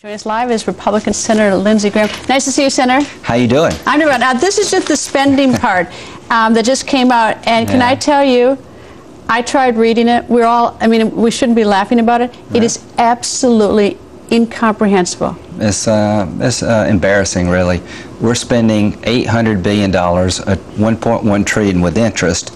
Joining us live is Republican Senator Lindsey Graham. Nice to see you, Senator. How you doing? I'm doing well. Now, this is just the spending part that just came out, and can I tell you, I tried reading it. We shouldn't be laughing about it. Right. It is absolutely incomprehensible. It's embarrassing, really. We're spending $800 billion at 1.1 trillion with interest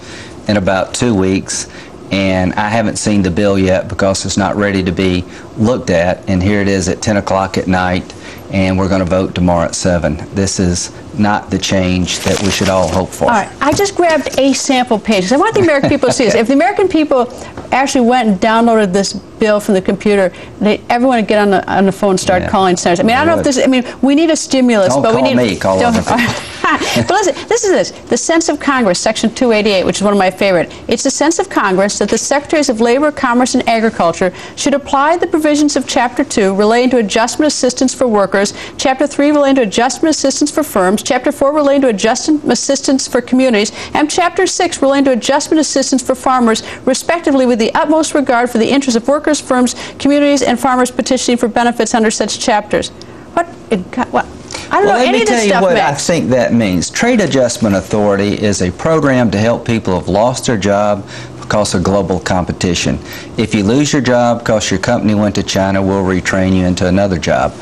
in about 2 weeks. And I haven't seen the bill yet because it's not ready to be looked at. And here it is at 10 o'clock at night, and we're going to vote tomorrow at 7. This is not the change that we should all hope for. All right, I just grabbed a sample page because I want the American people to see this. If the American people actually went and downloaded this bill from the computer, everyone would get on the phone and start calling senators. I don't know if this. We need a stimulus, don't but we need. Call other people. But listen, listen to this. The sense of Congress, Section 288, which is one of my favorite. It's the sense of Congress that the Secretaries of Labor, Commerce, and Agriculture should apply the provisions of Chapter 2 relating to adjustment assistance for workers, Chapter 3 relating to adjustment assistance for firms, Chapter 4 relating to adjustment assistance for communities, and Chapter 6 relating to adjustment assistance for farmers, respectively, with the utmost regard for the interests of workers, firms, communities, and farmers petitioning for benefits under such chapters. What? I don't know any of this stuff. Let me tell you what I think that means. Trade Adjustment Authority is a program to help people who have lost their job because of global competition. If you lose your job because your company went to China, we'll retrain you into another job.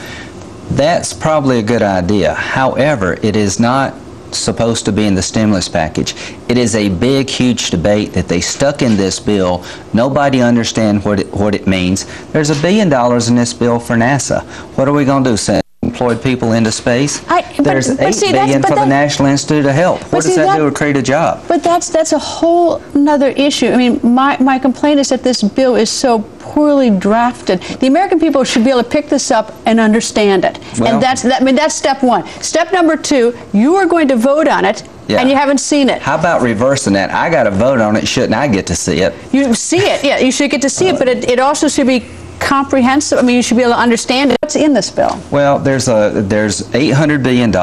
That's probably a good idea. However, it is not supposed to be in the stimulus package. It is a big, huge debate that they stuck in this bill. Nobody understands what it means. There's $1 billion in this bill for NASA. What are we going to do, send employed people into space? There's $8 billion for the National Institute of Health. What does that do to create a job? But that's a whole nother issue. My complaint is that this bill is so poorly drafted. The American people should be able to pick this up and understand it. Well, and that's step one. Step number two, you are going to vote on it. Yeah. And you haven't seen it. How about reversing that? I got to vote on it. Shouldn't I get to see it? You see it, yeah. You should get to see it, but it also should be comprehensive. You should be able to understand it. What's in this bill? Well, there's $800 billion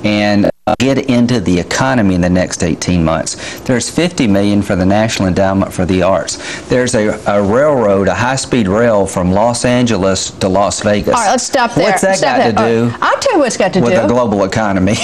and get into the economy in the next 18 months. There's $50 million for the National Endowment for the Arts. There's a railroad, a high-speed rail from Los Angeles to Las Vegas. All right, let's stop there. What's that got to do? I'll tell you what it's got to do with the global economy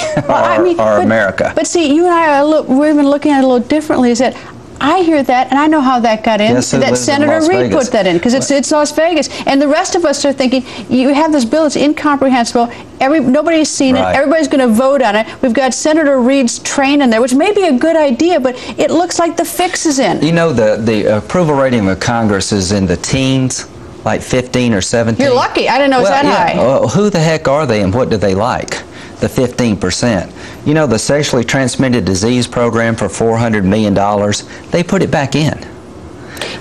or America. But see, you and I we're even looking at it a little differently. Is that I hear that, and I know how that got in. Yes, that Senator Reid put that in, because it's Las Vegas. And the rest of us are thinking, you have this bill, it's incomprehensible. Nobody's seen it. Everybody's going to vote on it. We've got Senator Reid's train in there, which may be a good idea, but it looks like the fix is in. You know, the approval rating of Congress is in the teens, like 15 or 17. You're lucky. I didn't know it was that high. Who the heck are they, and what do they like? The 15%. You know, the sexually transmitted disease program for $400 million, they put it back in.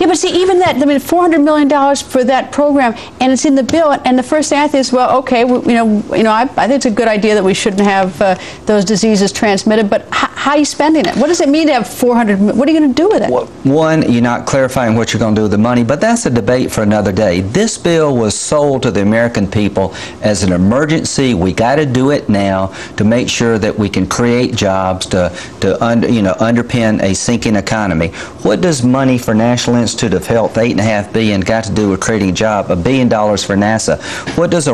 Yeah, but see, even that, $400 million for that program, and it's in the bill, and the first thing I think is, well, okay, I think it's a good idea that we shouldn't have those diseases transmitted, but how are you spending it? What does it mean to have $400 million? What are you going to do with it? Well, one, you're not clarifying what you're going to do with the money, but that's a debate for another day. This bill was sold to the American people as an emergency. We got to do it now to make sure that we can create jobs to underpin a sinking economy. What does money for National Institute of Health, $8.5 billion, got to do with creating a job? $1 billion for NASA. What does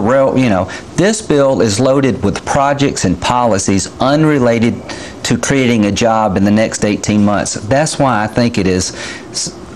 this bill is loaded with projects and policies unrelated to creating a job in the next 18 months. That's why I think it is.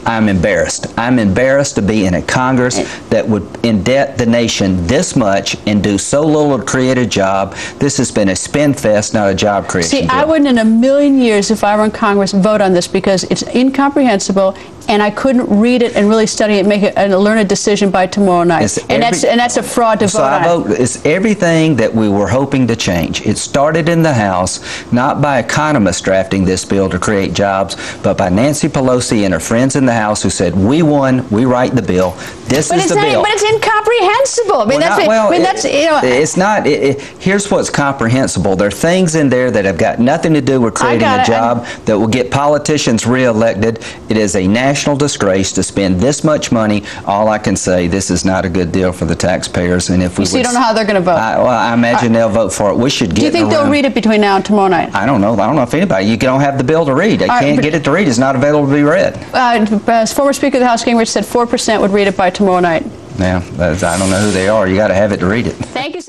I'm embarrassed. I'm embarrassed to be in a Congress that would indebt the nation this much and do so little to create a job. This has been a spend fest, not a job creation bill. I wouldn't in a million years, if I were in Congress, vote on this because it's incomprehensible, and I couldn't read it and really study it and learn a decision by tomorrow night. And that's a fraud to vote on. It's everything that we were hoping to change. It started in the House, not by economists drafting this bill to create jobs, but by Nancy Pelosi and her friends in the House who said, we won, we write the bill. This is the bill. But it's incomprehensible. It's not. Here's what's comprehensible. There are things in there that have got nothing to do with creating a job that will get politicians reelected. It is a national disgrace to spend this much money. All I can say, this is not a good deal for the taxpayers. And if we you don't know how they're going to vote. I imagine they'll vote for it. We should get. Do you think they'll read it between now and tomorrow night? I don't know. I don't know if anybody. You don't have the bill to read. They can't get it to read. It's not available to be read. Former Speaker of the House Gingrich said 4% would read it by tomorrow night. Yeah, I don't know who they are. You got to have it to read it. Thank you.